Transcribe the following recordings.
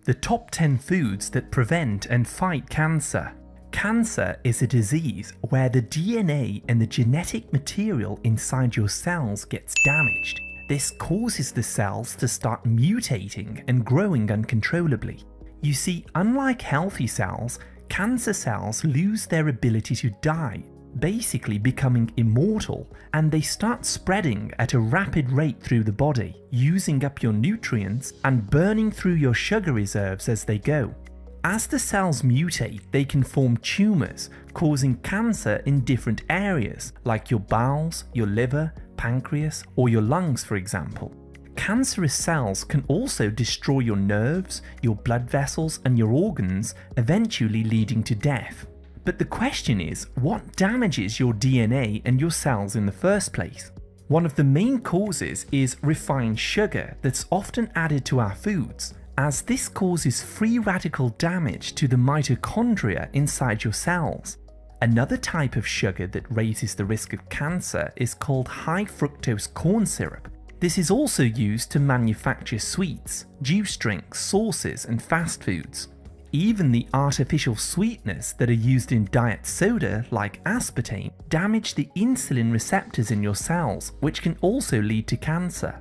The top 10 foods that prevent and fight cancer. Cancer is a disease where the DNA and the genetic material inside your cells gets damaged. This causes the cells to start mutating and growing uncontrollably. You see, unlike healthy cells, cancer cells lose their ability to die, basically becoming immortal, and they start spreading at a rapid rate through the body, using up your nutrients and burning through your sugar reserves as they go. As the cells mutate, they can form tumors, causing cancer in different areas, like your bowels, your liver, pancreas, or your lungs, for example. Cancerous cells can also destroy your nerves, your blood vessels, and your organs, eventually leading to death. But the question is, what damages your DNA and your cells in the first place? One of the main causes is refined sugar that's often added to our foods, as this causes free radical damage to the mitochondria inside your cells. Another type of sugar that raises the risk of cancer is called high fructose corn syrup. This is also used to manufacture sweets, juice drinks, sauces, and fast foods. Even the artificial sweeteners that are used in diet soda, like aspartame, damage the insulin receptors in your cells, which can also lead to cancer.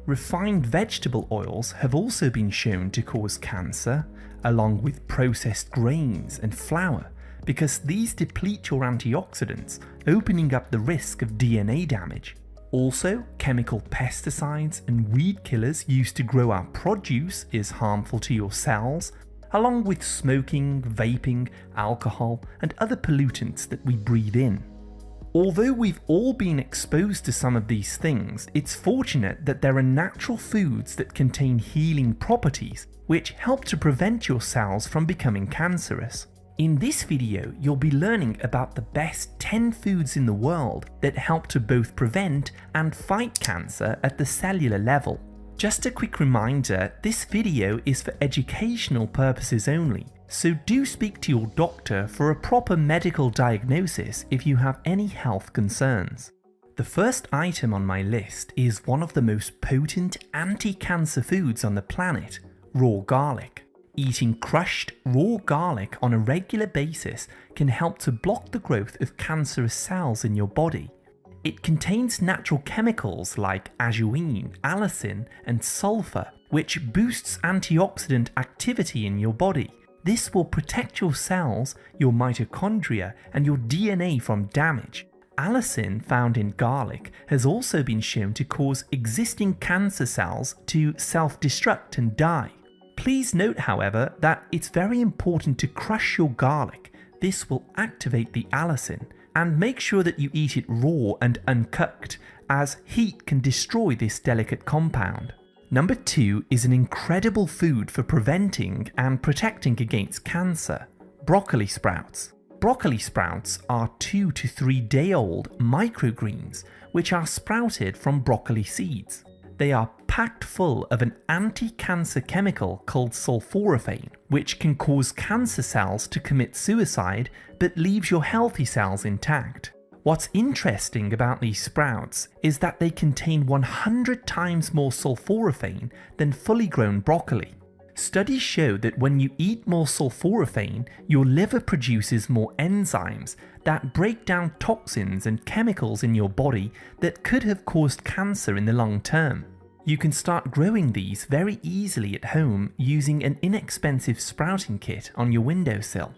Refined vegetable oils have also been shown to cause cancer, along with processed grains and flour, because these deplete your antioxidants, opening up the risk of DNA damage. Also, chemical pesticides and weed killers used to grow our produce is harmful to your cells, along with smoking, vaping, alcohol, and other pollutants that we breathe in. Although we've all been exposed to some of these things, it's fortunate that there are natural foods that contain healing properties, which help to prevent your cells from becoming cancerous. In this video, you'll be learning about the best 10 foods in the world that help to both prevent and fight cancer at the cellular level. Just a quick reminder, this video is for educational purposes only, so do speak to your doctor for a proper medical diagnosis if you have any health concerns. The first item on my list is one of the most potent anti-cancer foods on the planet, raw garlic. Eating crushed raw garlic on a regular basis can help to block the growth of cancerous cells in your body. It contains natural chemicals like ajuine, allicin, and sulfur, which boosts antioxidant activity in your body. This will protect your cells, your mitochondria, and your DNA from damage. Allicin found in garlic has also been shown to cause existing cancer cells to self-destruct and die. Please note, however, that it's very important to crush your garlic. This will activate the allicin, and make sure that you eat it raw and uncooked, as heat can destroy this delicate compound. Number 2 is an incredible food for preventing and protecting against cancer: broccoli sprouts. Broccoli sprouts are 2 to 3 day old microgreens which are sprouted from broccoli seeds. They are packed full of an anti-cancer chemical called sulforaphane, which can cause cancer cells to commit suicide but leaves your healthy cells intact. What's interesting about these sprouts is that they contain 100 times more sulforaphane than fully grown broccoli. Studies show that when you eat more sulforaphane, your liver produces more enzymes that break down toxins and chemicals in your body that could have caused cancer in the long term. You can start growing these very easily at home using an inexpensive sprouting kit on your windowsill.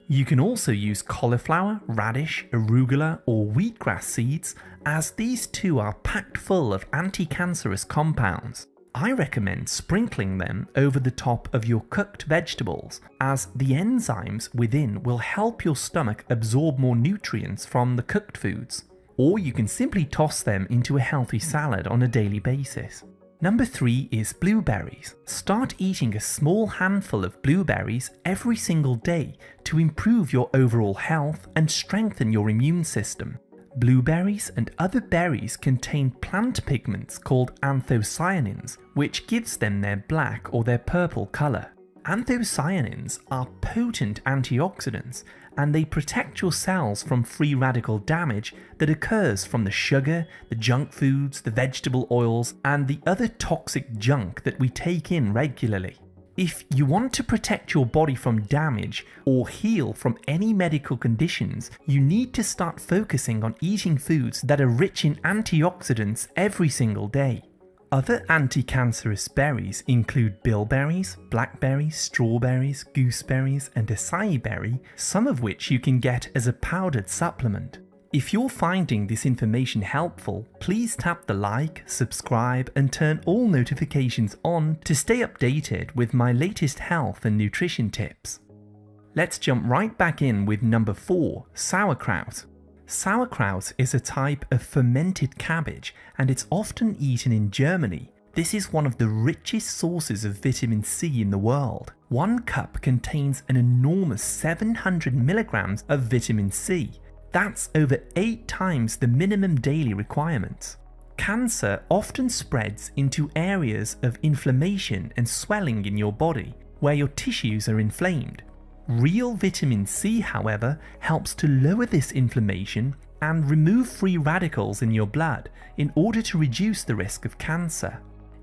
You can also use cauliflower, radish, arugula, or wheatgrass seeds, as these too are packed full of anti-cancerous compounds. I recommend sprinkling them over the top of your cooked vegetables, as the enzymes within will help your stomach absorb more nutrients from the cooked foods. Or you can simply toss them into a healthy salad on a daily basis. Number 3 is blueberries. Start eating a small handful of blueberries every single day to improve your overall health and strengthen your immune system. Blueberries and other berries contain plant pigments called anthocyanins, which gives them their black or their purple color. Anthocyanins are potent antioxidants, and they protect your cells from free radical damage that occurs from the sugar, the junk foods, the vegetable oils, and the other toxic junk that we take in regularly. If you want to protect your body from damage or heal from any medical conditions, you need to start focusing on eating foods that are rich in antioxidants every single day. Other anti-cancerous berries include bilberries, blackberries, strawberries, gooseberries, and acai berry, some of which you can get as a powdered supplement. If you're finding this information helpful, please tap the like, subscribe, and turn all notifications on to stay updated with my latest health and nutrition tips. Let's jump right back in with number 4, sauerkraut. Sauerkraut is a type of fermented cabbage and it's often eaten in Germany. This is one of the richest sources of vitamin C in the world. 1 cup contains an enormous 700 milligrams of vitamin C. That's over 8 times the minimum daily requirements. Cancer often spreads into areas of inflammation and swelling in your body, where your tissues are inflamed. Real vitamin C, however, helps to lower this inflammation and remove free radicals in your blood in order to reduce the risk of cancer.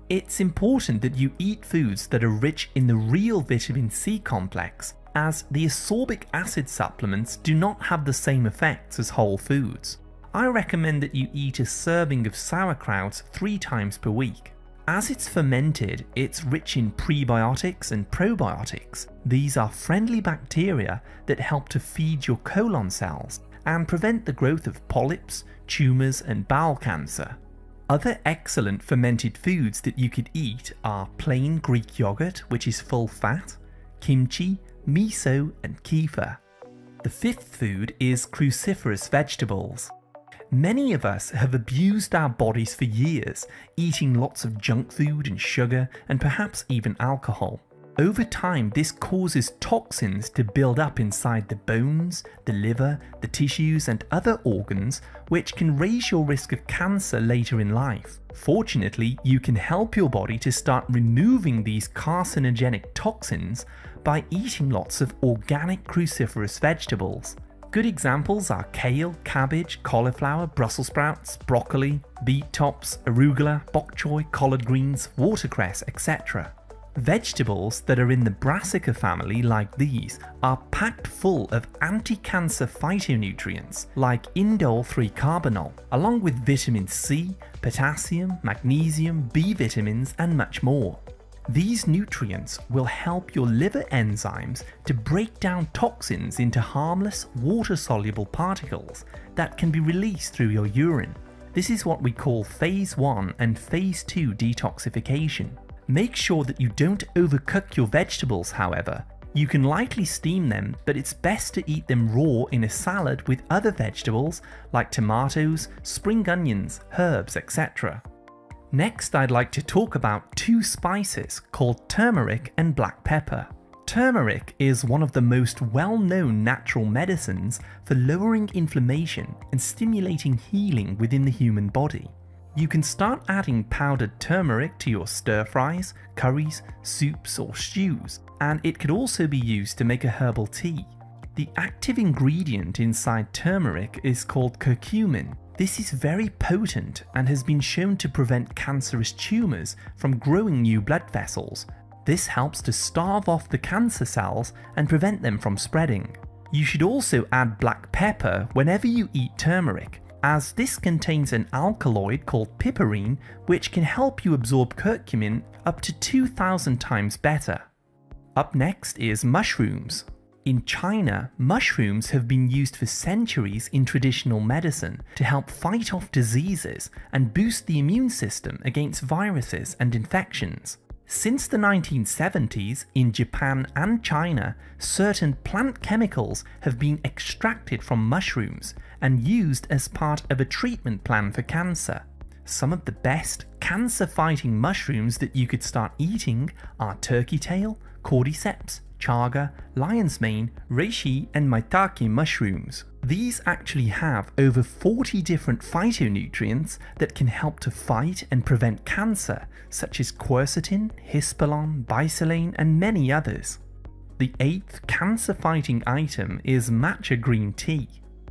It's important that you eat foods that are rich in the real vitamin C complex, as the ascorbic acid supplements do not have the same effects as whole foods. I recommend that you eat a serving of sauerkraut 3 times per week. As it's fermented, it's rich in prebiotics and probiotics. These are friendly bacteria that help to feed your colon cells and prevent the growth of polyps, tumours, and bowel cancer. Other excellent fermented foods that you could eat are plain Greek yogurt, which is full fat, kimchi, miso, and kefir. The 5th food is cruciferous vegetables. Many of us have abused our bodies for years, eating lots of junk food and sugar and perhaps even alcohol. Over time, this causes toxins to build up inside the bones, the liver, the tissues, and other organs, which can raise your risk of cancer later in life. Fortunately, you can help your body to start removing these carcinogenic toxins by eating lots of organic cruciferous vegetables. Good examples are kale, cabbage, cauliflower, Brussels sprouts, broccoli, beet tops, arugula, bok choy, collard greens, watercress, etc. Vegetables that are in the brassica family, like these, are packed full of anti-cancer phytonutrients like indole 3-carbinol, along with vitamin C, potassium, magnesium, B vitamins, and much more. These nutrients will help your liver enzymes to break down toxins into harmless, water-soluble particles that can be released through your urine. This is what we call Phase 1 and Phase 2 detoxification. Make sure that you don't overcook your vegetables, however. You can lightly steam them, but it's best to eat them raw in a salad with other vegetables like tomatoes, spring onions, herbs, etc. Next, I'd like to talk about 2 spices called turmeric and black pepper. Turmeric is one of the most well-known natural medicines for lowering inflammation and stimulating healing within the human body. You can start adding powdered turmeric to your stir-fries, curries, soups, or stews, and it could also be used to make a herbal tea. The active ingredient inside turmeric is called curcumin. This is very potent and has been shown to prevent cancerous tumours from growing new blood vessels. This helps to starve off the cancer cells and prevent them from spreading. You should also add black pepper whenever you eat turmeric, as this contains an alkaloid called piperine, which can help you absorb curcumin up to 2,000 times better. Up next is mushrooms. In China, mushrooms have been used for centuries in traditional medicine to help fight off diseases and boost the immune system against viruses and infections. Since the 1970s, in Japan and China, certain plant chemicals have been extracted from mushrooms and used as part of a treatment plan for cancer. Some of the best cancer-fighting mushrooms that you could start eating are turkey tail, cordyceps, chaga, lion's mane, reishi, and maitake mushrooms. These actually have over 40 different phytonutrients that can help to fight and prevent cancer, such as quercetin, hispalon, bisalane, and many others. The 8th cancer-fighting item is matcha green tea.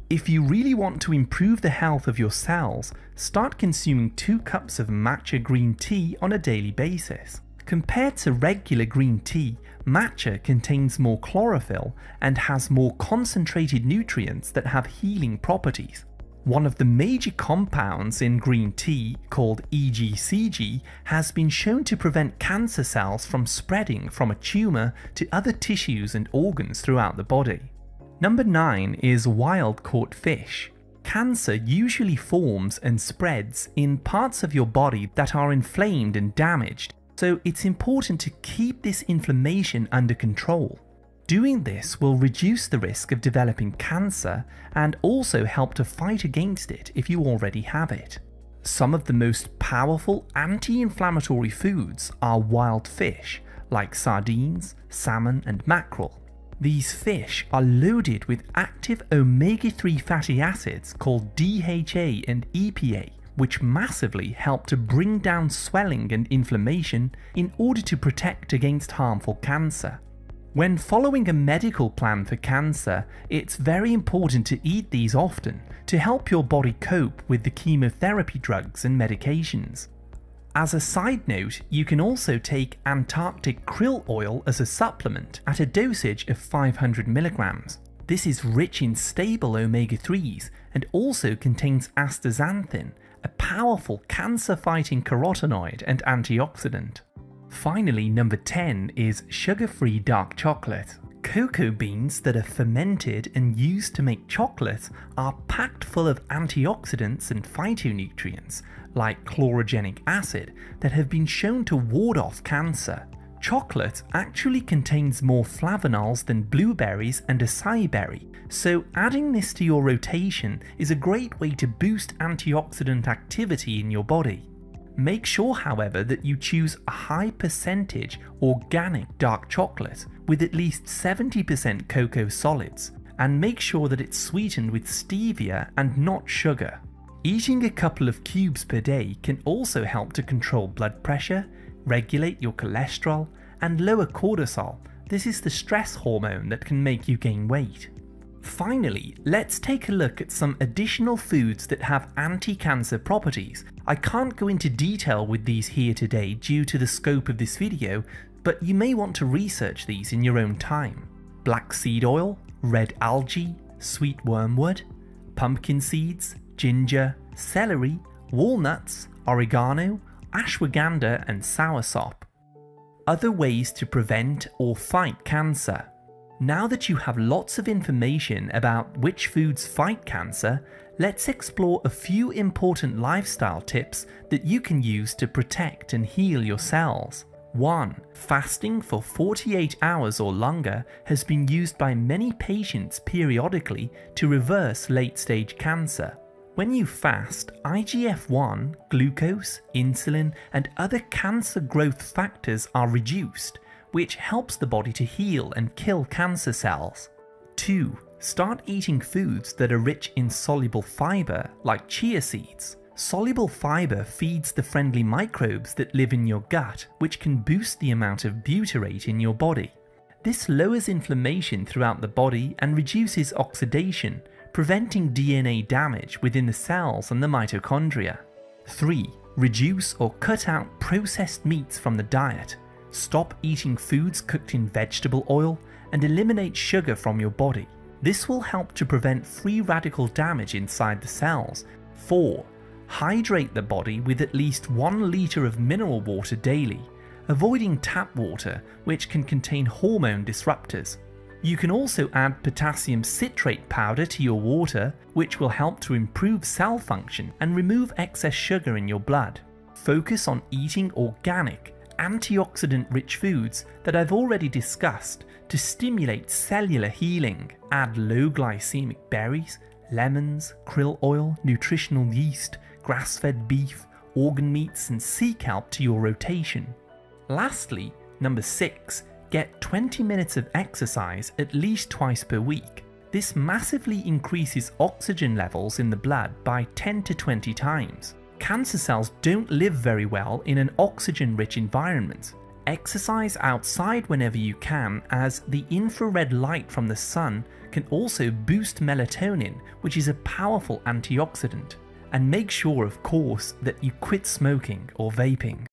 If you really want to improve the health of your cells, start consuming 2 cups of matcha green tea on a daily basis. Compared to regular green tea, matcha contains more chlorophyll and has more concentrated nutrients that have healing properties. One of the major compounds in green tea, called EGCG, has been shown to prevent cancer cells from spreading from a tumour to other tissues and organs throughout the body. Number 9 is wild-caught fish. Cancer usually forms and spreads in parts of your body that are inflamed and damaged, so it's important to keep this inflammation under control. Doing this will reduce the risk of developing cancer and also help to fight against it if you already have it. Some of the most powerful anti-inflammatory foods are wild fish, like sardines, salmon and mackerel. These fish are loaded with active omega-3 fatty acids called DHA and EPA, which massively help to bring down swelling and inflammation in order to protect against harmful cancer. When following a medical plan for cancer, it's very important to eat these often to help your body cope with the chemotherapy drugs and medications. As a side note, you can also take Antarctic krill oil as a supplement at a dosage of 500 mg. This is rich in stable omega-3s and also contains astaxanthin, a powerful cancer-fighting carotenoid and antioxidant. Finally, number 10 is sugar-free dark chocolate. Cocoa beans that are fermented and used to make chocolate are packed full of antioxidants and phytonutrients, like chlorogenic acid, that have been shown to ward off cancer. Chocolate actually contains more flavonols than blueberries and acai berry, so adding this to your rotation is a great way to boost antioxidant activity in your body. Make sure, however, that you choose a high percentage organic dark chocolate with at least 70% cocoa solids, and make sure that it's sweetened with stevia and not sugar. Eating a couple of cubes per day can also help to control blood pressure, regulate your cholesterol, and lower cortisol. This is the stress hormone that can make you gain weight. Finally, let's take a look at some additional foods that have anti-cancer properties. I can't go into detail with these here today due to the scope of this video, but you may want to research these in your own time. Black seed oil, red algae, sweet wormwood, pumpkin seeds, ginger, celery, walnuts, oregano, ashwagandha and soursop. Other ways to prevent or fight cancer. Now that you have lots of information about which foods fight cancer, let's explore a few important lifestyle tips that you can use to protect and heal your cells. 1. Fasting for 48 hours or longer has been used by many patients periodically to reverse late-stage cancer. When you fast, IGF-1, glucose, insulin, and other cancer growth factors are reduced, which helps the body to heal and kill cancer cells. 2. Start eating foods that are rich in soluble fiber, like chia seeds. Soluble fiber feeds the friendly microbes that live in your gut, which can boost the amount of butyrate in your body. This lowers inflammation throughout the body and reduces oxidation, preventing DNA damage within the cells and the mitochondria. 3. Reduce or cut out processed meats from the diet. Stop eating foods cooked in vegetable oil and eliminate sugar from your body. This will help to prevent free radical damage inside the cells. 4. Hydrate the body with at least 1 liter of mineral water daily, avoiding tap water, which can contain hormone disruptors. You can also add potassium citrate powder to your water, which will help to improve cell function and remove excess sugar in your blood. Focus on eating organic, antioxidant-rich foods that I've already discussed to stimulate cellular healing. Add low glycemic berries, lemons, krill oil, nutritional yeast, grass-fed beef, organ meats and sea kelp to your rotation. Lastly, number 6, get 20 minutes of exercise at least twice per week. This massively increases oxygen levels in the blood by 10 to 20 times. Cancer cells don't live very well in an oxygen-rich environment. Exercise outside whenever you can, as the infrared light from the sun can also boost melatonin, which is a powerful antioxidant. And make sure, of course, that you quit smoking or vaping.